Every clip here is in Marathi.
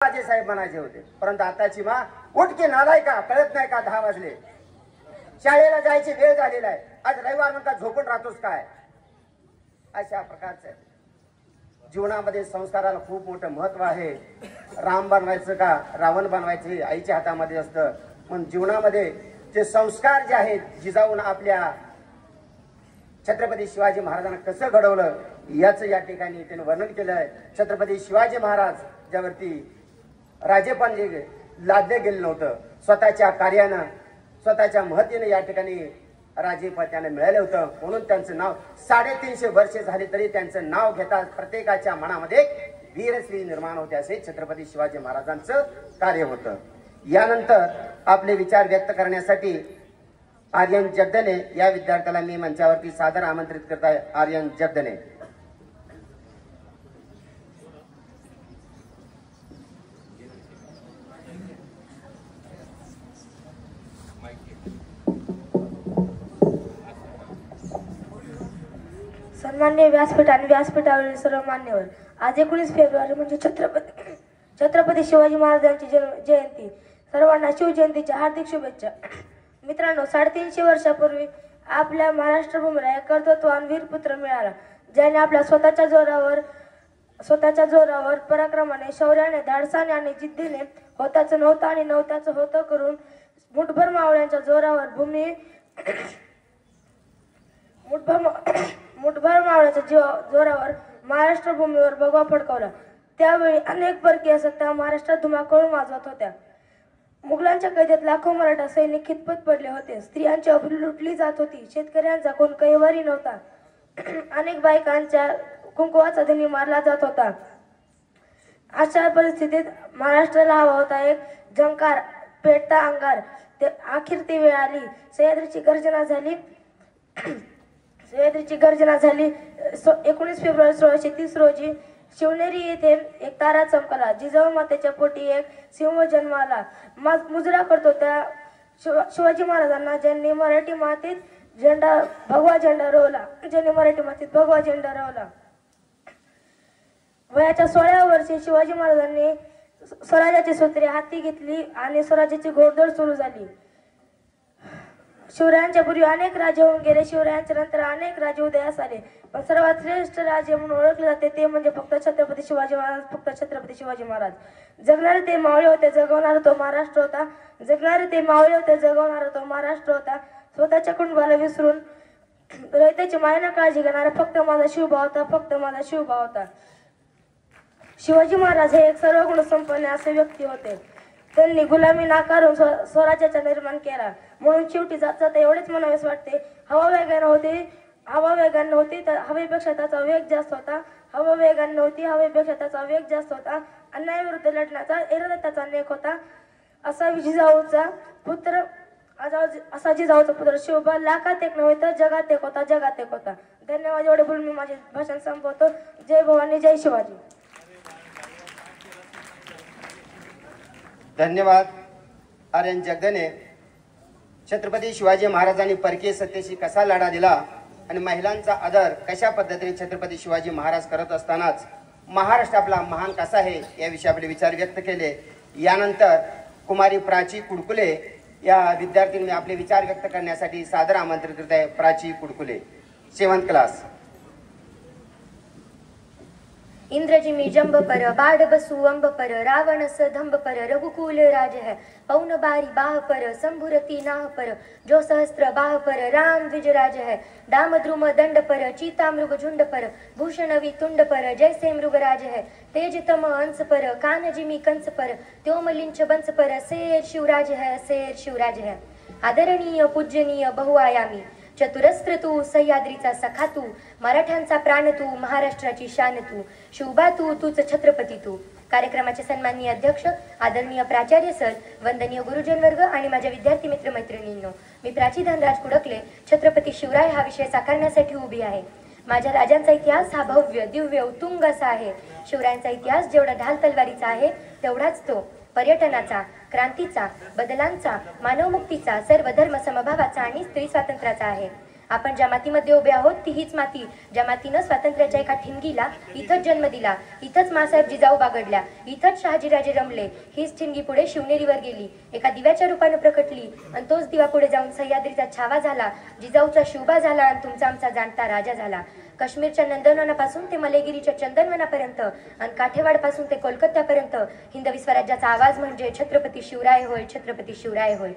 राजे साहेब बनायचे होते, परंतु आताची मा उठके नालाय का, कळत नाही का 10 वाजले, शाळेला जायची वेळ झालेला आहे, आज रविवार म्हणता झोपून राहतोस काय. अशा प्रकारचं जीवनामध्ये संस्काराला खूप मोठं महत्व आहे. राम बनवायचं का रावण बनवायचं हे आईच्या हातामध्ये असतं. पण जीवनामध्ये जे संस्कार जे आहेत, जिजाऊन आपल्या छत्रपती शिवाजी महाराजांना कसं घडवलं याचं या ठिकाणी त्याने वर्णन केलं आहे. छत्रपती शिवाजी महाराज ज्यावरती राजेपण जे लादलं गेलं नव्हतं, स्वतःच्या कार्यानं स्वतःच्या महतीनं या ठिकाणी राजेपद त्यांना मिळालं होतं, म्हणून त्यांचं नाव 350 वर्षे झाली तरी त्यांचं नाव घेता प्रत्येकाच्या मनामध्ये वीरश्री निर्माण होते. असे छत्रपती शिवाजी महाराजांचं कार्य होतं. यानंतर आपले विचार व्यक्त करण्यासाठी आर्यन जगदने या विद्यार्थ्याला मी मंचावरती सादर आमंत्रित करत आहे. आर्यन जगदने. सन्मान्य व्यासपीठ आणि व्यासपीठावरील सर्व मान्यवर, आज 19 फेब्रुवारी म्हणजे छत्रपती शिवाजी महाराजांची जयंती. सर्वांना शिवजयंतीच्या हार्दिक शुभेच्छा. मित्रांनो, 350 वर्षापूर्वी आपल्या महाराष्ट्र भूमीला एक कर्तृत्ववान वीरपुत्र मिळाला, ज्याने आपल्या स्वतःच्या जोरावर पराक्रमाने, शौर्याने, धाडसाने आणि जिद्दीने होताचं नव्हतं आणि नव्हत्याचं होतं करून मुठभर मावळ्यांच्या जोरावर जोरावर महाराष्ट्र भूमीवर भगवा फडकवला. त्यावेळी अनेक परकीय सत्ता महाराष्ट्रात धुमाकूळ माजवत होत्या. मुघलांच्या कैदेत लाखो मराठा सैनिक खितपत पडले होते. स्त्रियांची अबोली लुटली जात होती. शेतकऱ्यांचा कोण कैवारी नव्हता. अनेक बायकांच्या कुंकवाचा धनी मारला जात होता. अशा परिस्थितीत महाराष्ट्राला हवा होता एक झंकार, पेटता अंगार. अखेर ती वेळ आली. सह्याद्रीची गर्जना झाली. 19 फेब्रुवारी 1630 रोजी शिवनेरी येथे एक तारा चमकला. जिजाऊ मातेच्या पोटी एक सिंह जन्माला. मुजरा करतो त्या शिवाजी महाराजांना, ज्यांनी मराठी मातीत भगवा झेंडा रोवला. वयाच्या 16व्या वर्षी शिवाजी महाराजांनी स्वराज्याची सूत्रे हाती घेतली आणि स्वराज्याची घोडदौड सुरू झाली. शिवरायांच्या पूर्वी अनेक राजे होऊन गेले. शिवरायांच्या नंतर अनेक राजे उदयास आले, पण सर्वात श्रेष्ठ राजे म्हणून ओळखले जाते ते म्हणजे फक्त छत्रपती शिवाजी महाराज. जगणारे ते मावळे होते, जगवणारा तो महाराष्ट्र होता. स्वतःच्या कुटुंबाला विसरून रयतेची मायेने काळजी घेणारा फक्त माझा शिवभाव होता. शिवाजी महाराज हे एक सर्वगुण संपन्न असे व्यक्ती होते. त्यांनी गुलामी नाकारून स्वराज्याचा निर्माण केला. म्हणून शेवटी जात एवढेच म्हणावेस वाटते, हवा वेगाने नव्हती तर हवेपेक्षा त्याचा वेग जास्त होता. अन्यायाविरुद्ध लढण्याचा इरादा त्याचा नेक होता. असा जिजाऊचा पुत्र शिवबा लाखात एक नव्हे तर जगात एक होता. धन्यवाद. एवढे बोलून मी माझे भाषण संपवतो. जय भवानी, जय शिवाजी. धन्यवाद. आर्यन जगदने. छत्रपती शिवाजी महाराजांनी परकीय सत्तेशी कसा लढा दिला आणि महिलांचा आदर कशा पद्धतीने छत्रपती शिवाजी महाराज करत असतानाच महाराष्ट्र आपला महान कसा आहे याविषयी आपले विचार व्यक्त केले. यानंतर कुमारी प्राची कुडकुले या विद्यार्थ्यांनी आपले विचार व्यक्त करण्यासाठी सादर आमंत्रित करत आहे. Prachi कुडकुले, 7th class. इंद्रजिमी जंब पर बाढ़ बसु अंब पर रावण स धंब पर रघुकुल राज है पौन बारी बाह पर संभुरती नाह पर जो सहस्त्र बाह पर राम द्विजराज है दाम द्रुम दंड पर चीता मृग झुंड पर भूषणवी तुंड पर जैसे मृगराज है तेज तम अंश पर कान जिमी कंस पर त्योमलिंच बंस पर शेर शिवराज है आदरणीय पूजनीय बहुआयामी चतुरस्त्र तू सह्याद्रीचा सखा तू मराठ्यांचा प्राण तू महाराष्ट्राची शान तू शिवबा तूच छत्रपती तू. कार्यक्रमाचे सन्माननीय अध्यक्ष आदरणीय प्राचार्य सर, वंदनीय गुरुजन वर्ग आणि माझ्या विद्यार्थी मित्र मैत्रिणींनो, मी प्राची धनराज कुडकले छत्रपती शिवराय हा विषय साकारण्यासाठी उभी आहे. माझ्या राजांचा इतिहास हा भव्य दिव्य उत्तुंग असा आहे. शिवरायांचा इतिहास जेवढा ढाल तलवारीचा आहे तेवढाच तो पर्यटनाचा, क्रांतीचा, बदलांचा, मानवमुक्तीचा, सर्व धर्म समभावाचा आणि स्त्री स्वातंत्र्याचा आहे. आपण ज्या मातीमध्ये उभे आहोत ती हीच माती ज्या मातीनं स्वातंत्र्याच्या एका ठिणगीला इथंच जन्म दिला, इथंच मासाहेब जिजाऊ बागडल्या, इथंच शहाजीराजे रमले. हीच ठिणगी पुढे शिवनेरीवर गेली, एका दिव्याच्या रूपाने प्रकटली आणि तोच दिवा पुढे जाऊन सह्याद्रीचा छावा झाला, जिजाऊचा शिवबा झाला आणि तुमचा आमचा जाणता राजा झाला. काश्मीरच्या नंदनवनापासून ते मलेगिरीच्या चंदनवनापर्यंत आणि काठेवाडपासून ते कोलकात्यापर्यंत हिंदवी स्वराज्याचा आवाज म्हणजे छत्रपती शिवराय होय, छत्रपती शिवराय होय.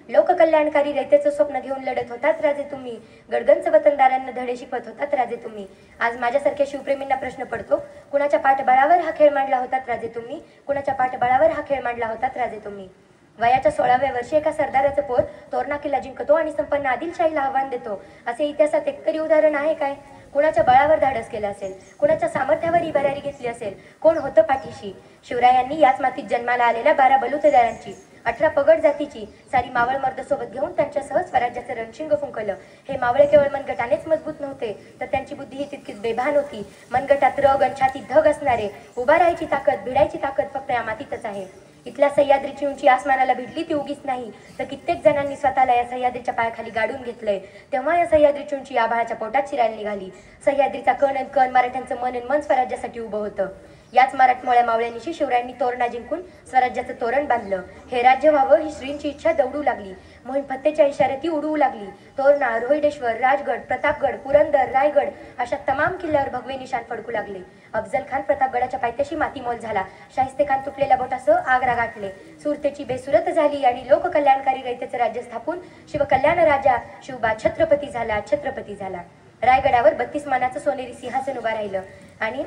लोककल्याणकारी रयतेचं स्वप्न घेऊन लढत होतात राजे तुम्ही, गडगंच वतनदारांना धडे शिकवत होतात राजे तुम्ही. आज माझ्यासारख्या शिवप्रेमींना प्रश्न पडतो, कुणाच्या पाठबळावर हा खेळ मांडला होतात राजे तुम्ही, कुणाच्या पाठबळावर हा खेळ मांडला होतात राजे तुम्ही. वयाच्या 16व्या वर्षी एका सरदाराचं पोर तोरणा किल्ला जिंकतो आणि संपन्न आदिलशाहीला आव्हान देतो, असे इतिहासात एकतरी उदाहरण आहे काय? कुणाच्या बळावर धाडस केलं असेल, कुणाच्या सामर्थ्यावर ही भरारी घेतली असेल, कोण होतं पाठीशी? शिवरायांनी याच मातीत जन्माला आलेल्या 12 बलुतेदारांची 18 पगड जातीची सारी मावळ मर्द सोबत घेऊन त्यांच्यासह स्वराज्याचं रणशिंग फुंकलं. हे मावळे केवळ मनगटानेच मजबूत नव्हते तर त्यांची बुद्धी ही तितकीच बेभान होती. मनगटात रग आणि छातीत धग असणारे, उभा राहायची ताकद, भिडायची ताकद फक्त या मातीतच आहे. इथल्या सह्याद्रीची उंची आसमानाला भिडली ती उगीच नाही, तर कित्येक जणांनी स्वतःला या सह्याद्रीच्या पायाखाली गाडून घेतलंय. तेव्हा या सह्याद्रीची उंची आभाळाच्या पोटात शिरायला निघाली. सह्याद्रीचा कण आणि कण मराठ्यांचं मन आणि मन स्वराज्यासाठी उभं होतं. याच मराठमोळ्या मावळ्यांनीशी शिवरायांनी तोरणा जिंकून स्वराज्याचं तोरण बांधलं. हे राज्य व्हावं ही श्रींची इच्छा दौडू लागली. मोहीम फत्तेच्या इशाऱ्याती उडवू लागली. तोरणा, रोहिडेश्वर, राजगड, प्रतापगड, पुरंदर, रायगड अशा तमाम किल्ल्यावर भगवे निशाण फडकू लागले. अफजल खान प्रतापगडाच्या पायथ्याशी मातीमोल झाला. शाहिस्ते खान तुटलेल्या बोटासह आग्रा गाठले. सुरतेची बेसुरत झाली आणि लोककल्याणकारी रयतेचं राज्य स्थापून शिवकल्याण राजा शिवबा छत्रपती झाला, छत्रपती झाला. रायगडावर 32 मानाचं सोनेरी सिंहासन उभा राहिलं आणि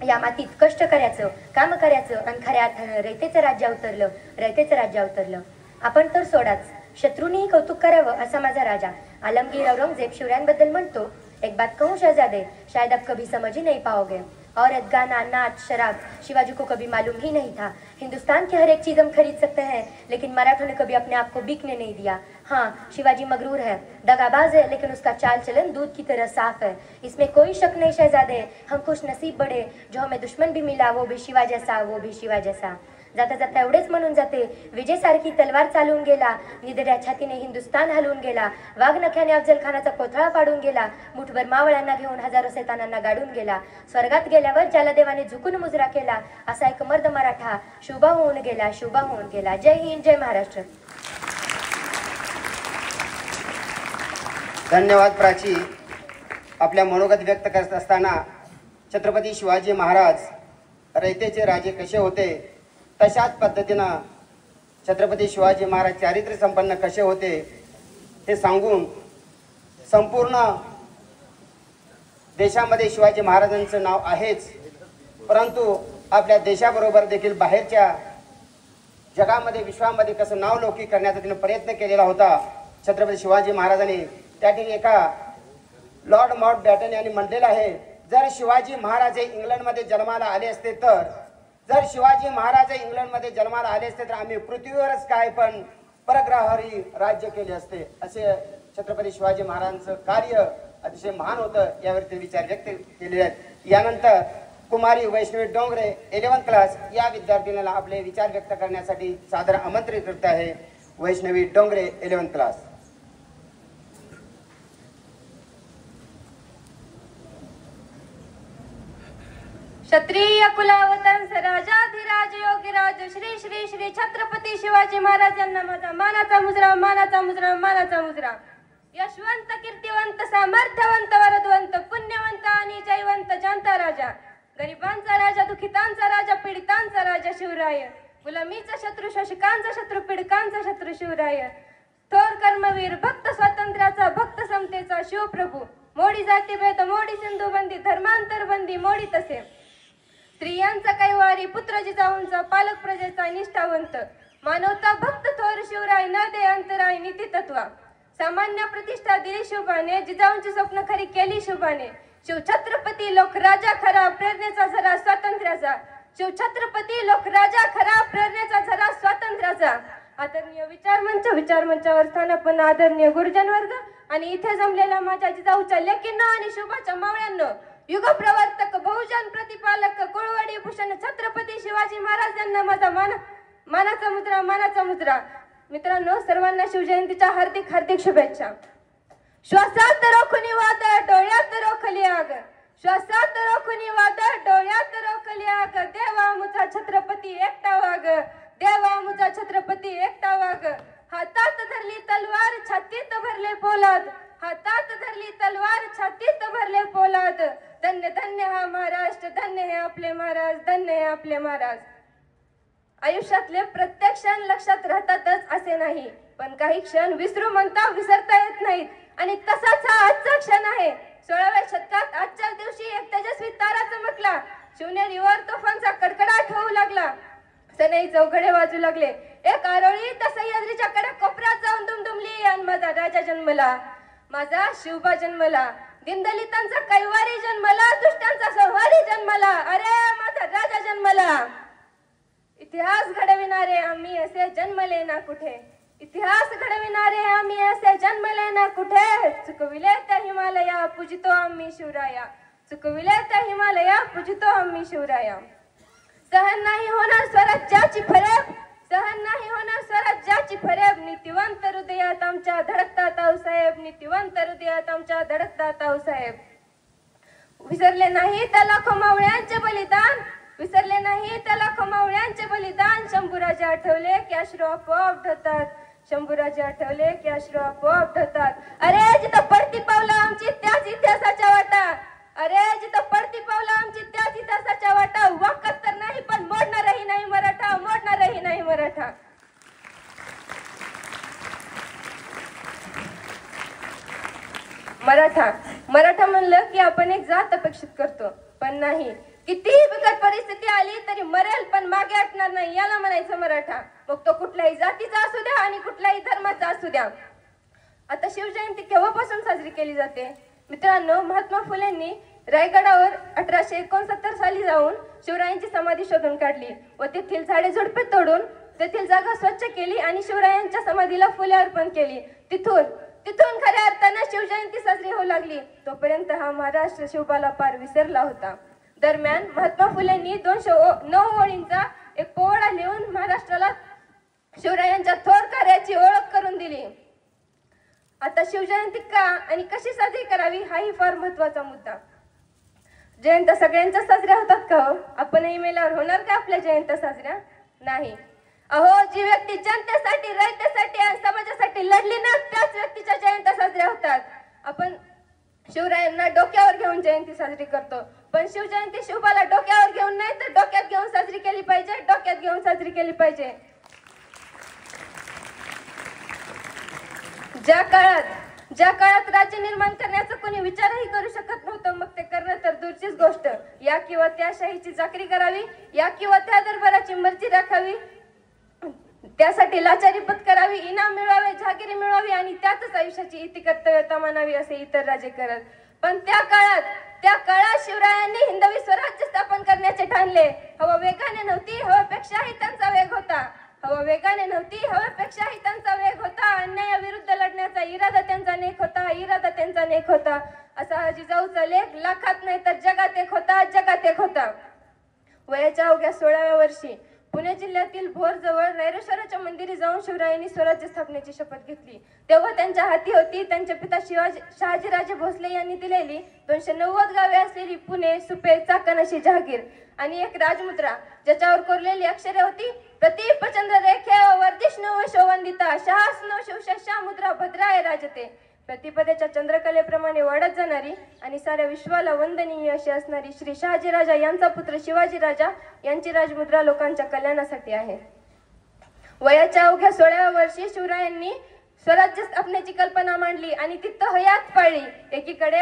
या मातीत कष्ट करायचं, काम करायचं आणि खऱ्या अर्थानं रयतेचं राज्य अवतरलं, रयतेचं राज्य अवतरलं. आपण तर सोडाच, शत्रूंनीही कौतुक करावं असा माझा राजा. आलमगीर औरंगजेब शिवरायांबद्दल म्हणतो, एक बात कहूं शहजादे, शायद अब कभी समझ ही नहीं पाओगे. औरत, गाना, नाच, शराब शिवाजी को कभी मालूम ही नहीं था. हिंदुस्तान की हर एक चीज हम खरीद सकते हैं, लेकिन मराठों ने कभी अपने आप को बिकने नहीं दिया. हाँ, शिवाजी मगरूर है, दगाबाज है, लेकिन उसका चाल चलन दूध की तरह साफ है. इसमें कोई शक नहीं शहजादे, हम खुश नसीब बड़े, जो हमें दुश्मन भी मिला वो भी शिवा जैसा, वो भी शिवा जैसा. जाता जाता एवढेच म्हणून जाते, विजयसारखी तलवार चालून गेला, निधड्या छातीने हिंदुस्तान हलवून गेला, वाघनख्याने अफजल खानाचा कोथळा पाडून गेला, मुठभर मावळ्यांना घेऊन हजारो सैतानांना गाडून गेला. स्वर्गात गेल्यावर ज्याला देवाने झुकून मुजरा केला, असा एक मर्द मराठा शुभा होऊन गेला, शुभा होऊन गेला. जय हिंद, जय महाराष्ट्र. धन्यवाद प्राची. आपल्या मनोगत व्यक्त करत असताना छत्रपती शिवाजी महाराज रयतेचे राजे कसे होते तशाच पद्धतीनं छत्रपती शिवाजी महाराज चारित्र्य संपन्न कसे होते हे सांगून संपूर्ण देशामध्ये शिवाजी महाराजांचं नाव आहेच, परंतु आपल्या देशाबरोबर देखील बाहेरच्या जगामध्ये विश्वामध्ये कसं नावलौकिक करण्याचा तिने प्रयत्न केलेला होता छत्रपती शिवाजी महाराजांनी. त्या ठिकाणी एका लॉर्ड माउंटबॅटन यांनी म्हटलेलं आहे, जर शिवाजी महाराज इंग्लंडमध्ये जन्माला आले असते तर, जर शिवाजी महाराज इंग्लंडमध्ये जन्माला आले असते तर आम्ही पृथ्वीवरच काय पण परग्रहावरही राज्य केले असते. असे छत्रपती शिवाजी महाराजांचं कार्य अतिशय महान होतं, यावर ते विचार व्यक्त केले आहेत. यानंतर कुमारी वैष्णवी डोंगरे 11th क्लास या विद्यार्थिनीला आपले विचार व्यक्त करण्यासाठी सादर आमंत्रित करत आहे. Vaishnavi Dongre 11th class. क्षत्रिय कुलावतंस राजाधिराज योगीराज श्री श्री श्री छत्रपती शिवाजी महाराज यांना माझा मानाचा मुजरा, मानाचा मुजरा, मानाचा मुजरा. यशवंत, कीर्तिवंत, सामर्थ्यवंत, वरदवंत, पुण्यवंत आणि जयवंत जनता राजा, गरिबांचा राजा, दुखितांचा राजा, पीडितांचा राजा शिवराय, गुलामीचा शत्रू, शोषकांचा शत्रू, पीडकांचा शत्रू शिवराय, थोर कर्मवीर, भक्त स्वातंत्र्याचा, भक्त समतेचा शिवप्रभू, मोडी जातीभेद, मोडी सिंधू बंदी, धर्मांतर बंदी मोडी तसे, स्त्रियांचा कैवारी, पुत्र जिजाऊंचा, पालक प्रजेचा निष्ठावंत, मानवता भक्त थोर शिवराय, न दे अंतराय नीती तत्वा, सामान्य प्रतिष्ठा दिली शुभाने, जिजाऊंची स्वप्न खरी केली शुभाने, शिवछत्रपती लोकराजा खरा, प्रेरणेचा झरा स्वातंत्र्याचा, शिवछत्रपती लोकराजा खरा, प्रेरणेचा झरा स्वातंत्र्याचा. आदरणीय विचारमंचावर स्थानापन्न आदरणीय गुरुजन वर्ग आणि इथे जमलेल्या माझ्या जिजाऊच्या लेकींनो आणि शुभाच्या मावळ्यांनो, युग प्रवर्तक, बहुजन प्रतिपालक, कुळवडी भूषण छत्रपती शिवाजी महाराज यांना माझा मानाचा मुद्रा, मानाचा मुद्रा. मित्रांनो, सर्वांना शिवजयंतीच्या हार्दिक हार्दिक शुभेच्छा. श्वासात रोखुनी वादळ डोळ्यात रोखली आग, श्वासात रोखुनी वादळ डोळ्यात रोखली आग, देवा मुचा छत्रपती एकटा वाग, देवा मुचा छत्रपती एकटा वाग. हातात धरली तलवार छातीत भरले पोलाद, हातात धरली तलवार छातीत भरले पोलाद. धन्य धन्य हा महाराष्ट्र, धन्य हे आपले महाराज, धन्य हे आपले महाराज. आयुष्यातले प्रत्येक क्षण लक्षात राहतातच असे नाही, पण काही क्षण विसरू म्हणता विसरता येत नाहीत. आणि तसाच हा आजचा क्षण आहे. 16व्या शतकात आजच्या दिवशी एक तेजस्वी तारा चमकला, शिवनेरीवर तोफांचा कडकडाट होऊ लागला, सनई चौघडे वाजू लागले. एक आरोळी त्या सह्याद्रीच्या कडे कोपऱ्यात जाऊन दुमदुमली आणि माझा राजा जन्मला, माझा शिवबा जन्मला. दीनदलितांचा कैवारी जन्मला, दुष्टांचा संहारी जन्मला, अरे माझा राजा जन्मला. इतिहास घडविणारे आम्ही असे जन्मले ना कुठे, इतिहास घडविणारे आम्ही असे जन्मले ना कुठे. चुकविले त्या हिमालया पूजितो आम्ही शिवराया, चुकविले त्या हिमालया पूजितो आम्ही शिवराया. सहन नाही होणार स्वराज्याची फरेब, सहन नाही होणार स्वराज्याची फरेब. नीतिवंत हृदयात आमच्या धडकतात आऊसाहेब, नीतिवंत हृदयात आमच्या धडकतात आऊसाहेब. विसरले नाही त्या लाखो मावळ्यांचे बलिदान, विसरले नाही त्या लाखो मावळ्यांचे बलिदान. शंभूराजे आठवले की अश्रू आपोआप ढळतात, शंभूराजे आठवले की अश्रू आपोआप ढळतात. अरे जिथं पडती पावलं आमची त्याच इतिहासाच्या वाटा, अरे जिथं पडती पावलं आमची त्याच इतिहासाच्या वाटा. वाकत तर नाही पण मोडणारही नाही मराठा, मोडणारही नाही मराठा. मराठा मराठा म्हणलं की आपण एक जात अपेक्षित करतो, पण नाही. कितीही बिकट परिस्थिती आली तरी मरेल पण मागे हटणार नाही, याला म्हणायचं मराठा. मग तो कुठल्याही जातीचा असू द्या आणि कुठल्याही धर्माचा असू द्या. आता शिवजयंती केव्हापासून साजरी केली जाते मित्रांनो? महात्मा फुलेंनी रायगडावर 1869 साली जाऊन शिवरायांची समाधी शोधून काढली व तेथील झाडे झुडपे तोडून तेथील जागा स्वच्छ केली आणि शिवरायांच्या समाधीला फुले अर्पण केली. तिथून खऱ्या अर्थाने शिवजयंती साजरी होऊ लागली. तोपर्यंत हा महाराष्ट्र शिवबाला पार विसरला होता. दरम्यान महात्मा फुलेंनी 209 ओळींचा एक पोवाडा लिहून महाराष्ट्राला शिवरायांच्या थोर कार्याची ओळख करून दिली. आता शिवजयंती का आणि कशी साजरी करावी हाही फार महत्वाचा मुद्दा. जयंत्या सगळ्यांच्या साजऱ्या होतात का हो? आपणही मेल्यावर होणार का आपल्या जयंत्या साजऱ्या? नाही. अहो, जी व्यक्ती जनतेसाठी, रयतेसाठी आणि समाजासाठी लढली ना, त्याच व्यक्तीच्या जयंत्या साजऱ्या होतात. आपण शिवरायांना डोक्यावर घेऊन जयंती साजरी करतो, पण शिवजयंती शिवबाला डोक्यावर घेऊन नाही तर डोक्यात घेऊन साजरी केली पाहिजे, डोक्यात घेऊन साजरी केली पाहिजे. ज्या काळात राज्य निर्माण करण्याचा कोणी विचारही करू शकत नव्हतं, मग ते करणं तर दूरचीच गोष्ट. या किंवा त्या शाहीची चाकरी करावी, या किंवा त्या दरबाराची मर्जी राखावी, त्यासाठी लाचारी पत्करावी, इनाम मिळवावे, जहागिरी मिळवावी आणि त्यातच आयुष्याची इति कर्तव्यता मानावी असे इतर राजे करत. पण त्या काळात शिवरायांनी हिंदवी स्वराज्य स्थापन करण्याचे ठाणले. हवा वेगाने नव्हती, हवेपेक्षाही त्यांचा वेग होता. हवा वेगाने नव्हती, हवेपेक्षाही त्यांचा वेग होता. अन्यायाविरुद्ध लढण्याचा इरादा त्यांचा नेक होता, इरादा त्यांचा नेक होता. असा जिजाऊचा लेख लाखात नाही तर जगात एक होता, जगात एक होता. वयाच्या अवघ्या 16व्या वर्षी पुणे जिल्ह्यातील भोर जवळ नैरेश्वराच्या मंदिरी जाऊन शिवरायांनी स्वराज्य स्थापनेची शपथ घेतली. तेव्हा त्यांच्या हाती होती त्यांचे पिता शहाजीराजे भोसले यांनी दिलेली 290 गावे असलेली पुणे, सुपे, चाकण अशी जहागीर आणि एक राजमुद्रा ज्याच्यावर कोरलेली अक्षरे होती प्रतीप चंद्र रेखे वर्धिष्णू शोवंदिता शहास्नो शिवशा मुद्रा भद्राय राजते. प्रतिपदेच्या चंद्रकलेप्रमाणे वाढत जाणारी आणि साऱ्या विश्वाला वंदनीय अशी असणारी श्री शहाजी राजा यांचा पुत्र शिवाजी राजा यांची राजमुद्रा लोकांच्या कल्याणासाठी आहे. वयाच्या अवघ्या 16व्या वर्षी शिवरायांनी स्वराज्य स्थापनेची कल्पना मांडली आणि ती हयात पाळली. एकीकडे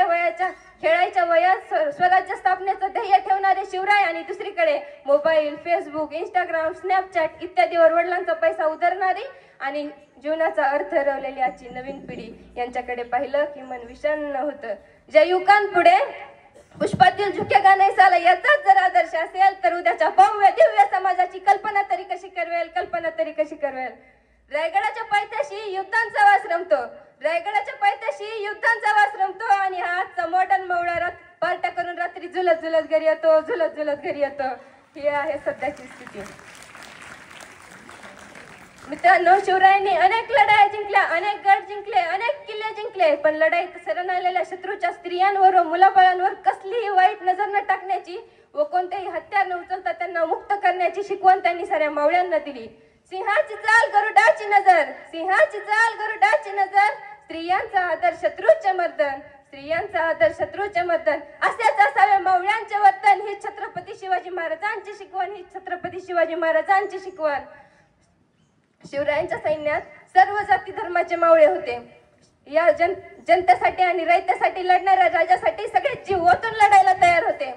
खेळायच्या वयात स्वराज्य स्थापनेचं ध्येय ठेवणारे शिवराय आणि दुसरीकडे मोबाईल, फेसबुक, इंस्टाग्राम, स्नॅपचॅट इत्यादीवर वडिलांचा पैसा उधळणारी आणि जीवनाचा अर्थ हरवलेली आजची नवीन पिढी यांच्याकडे पाहिलं की मन विषण्ण होतं. ज्या युवकांपुढे पुष्पातील झुकेगा नाही साला याचाच जर आदर्श असेल तर उद्याच्या भव्य दिव्य समाजाची कल्पना तरी कशी करवेल. रायगडाच्या पायथ्याशी युद्धांचा वास रमतो, रायगडाच्या पायथ्याशी युद्धांचा वास रमतो आणि हा आजचा मॉडर्न मवळा पार्ट्या करून रात्री झुलत घरी येतो. ही आहे सध्याची स्थिती. मित्रांनो, शिवरायांनी अनेक लढाया जिंकल्या, अनेक गड जिंकले, अनेक किल्ले जिंकले, पण लढाईत शरण आलेल्या शत्रूच्या स्त्रियांवर व मुलाबाळांवर कसलीही वाईट नजर न टाकण्याची व कोणतेही हत्यार न उचलता त्यांना मुक्त करण्याची शिकवण त्यांनी साऱ्या मावळ्यांना दिली. सिंहाची चाल गरुडाची नजर, सिंहाची चाल गरुडाची नजर, स्त्रियांचा आदर शत्रूचे मर्दन, स्त्रियांचा आदर शत्रूचे मर्दन, असेच असावे मावळ्यांचे वर्तन. ही छत्रपती शिवाजी महाराजांची शिकवण, ही छत्रपती शिवाजी महाराजांची शिकवण. शिवरायांच्या सैन्यात सर्व जाती धर्माचे मावळे होते. या जनतेसाठी आणि रयतेसाठी लढणाऱ्या राजासाठी सगळे जीव ओतून लढायला तयार होते.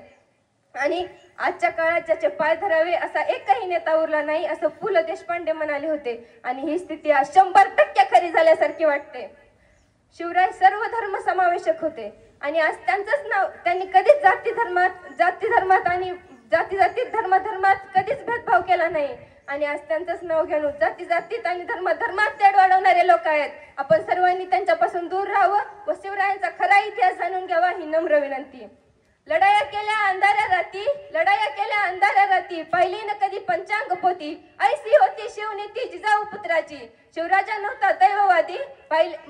आणि आजच्या काळात ज्याचे पाय धरावे असा एकही नेता उरला नाही असं पु ल देशपांडे म्हणाले होते. आणि ही स्थिती आज 100% खरी झाल्यासारखी वाटते. शिवराय सर्व धर्म समावेशक होते आणि आज त्यांचंच नाव, त्यांनी कधीच जाती धर्मात आणि धर्मात कधीच भेदभाव केला नाही. आणि आज त्यांचंच नाव घेऊन जातीत आणि धर्मात तेढ वाढवणारे लोक आहेत. आपण सर्वांनी त्यांच्यापासून दूर राहावं व शिवरायांचा खरा इतिहास जाणून घ्यावा ही नम्र विनंती. लढाया केल्या अंधाऱ्या राती, पाहिली न कधी पंचांग पोती, ऐसी होती शिवनीती जिजाऊ पुत्राची. शिवराजा नव्हता दैववादी,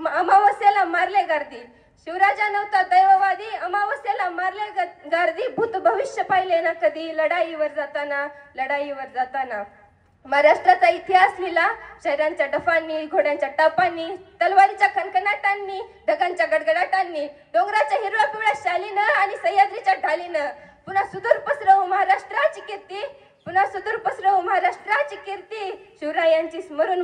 अमावस्येला मारले गार्दी. शिवराजा नव्हता दैववादी, अमावस्येला मारले गार्दी. भूत भविष्य पाहिले ना कधी, लढाईवर जाताना. महाराष्ट्राचा इतिहास लिहिला शहरांच्या डफांनी, घोड्यांच्या टापांनी, तलवारीच्या खणखणाटांनी, ढगांच्या गडगडाटांनी, डोंगराच्या हिरव्या पिवळ्या शालीनं आणि सह्याद्रीच्या ढालीनं. पुन्हा सुदूर पसरवू महाराष्ट्राची कीर्ती, शिवरायांची स्मरण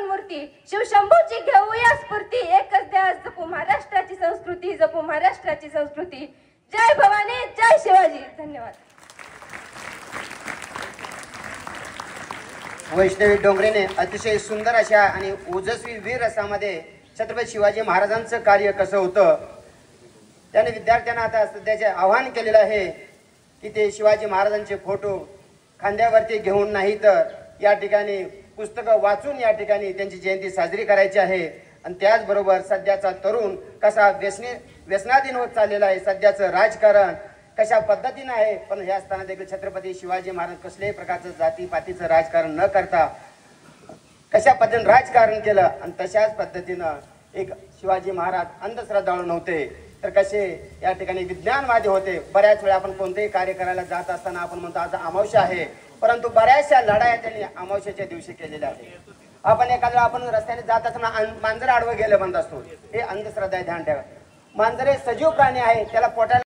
मूर्ती, शिवशंभूची घेऊया स्फूर्ती. एकच द्या जपू महाराष्ट्राची संस्कृती. जय भवानी, जय शिवाजी. धन्यवाद. वैष्णवी डोंगरेने अतिशय सुंदर अशा आणि ओजस्वी वीर रसामध्ये छत्रपती शिवाजी महाराजांचं कार्य कसं होतं त्याने विद्यार्थ्यांना आता सध्याचे आव्हान केलेलं आहे की ते शिवाजी महाराजांचे फोटो खांद्यावरती घेऊन नाही तर या ठिकाणी पुस्तकं वाचून या ठिकाणी त्यांची जयंती साजरी करायची आहे. आणि त्याचबरोबर सध्याचा तरुण कसा व्यसनाधीन होत चाललेला आहे, सध्याचं राजकारण कशा पद्धतीनं आहे, पण हे असताना देखील छत्रपती शिवाजी महाराज कसल्याही प्रकारचं जातीपातीचं राजकारण न करता कशा पद्धतीने राजकारण केलं आणि तशाच पद्धतीनं एक शिवाजी महाराज अंधश्रद्धाळू नव्हते तर कसे या ठिकाणी विज्ञानवादी होते. बऱ्याच वेळा आपण कोणतेही कार्य करायला जात असताना आपण म्हणतो आज अमावस्या आहे, परंतु बऱ्याचशा लढाया त्यांनी अमावस्येच्या दिवशी केलेल्या आहेत. आपण एखाद्या आपण रस्त्याने जात असताना मांजर आडवं गेलं म्हणत असतो, हे अंधश्रद्धा आहे, ध्यान ठेवा. मांजर हे सजीव प्राणी आहे, त्याला पोटाला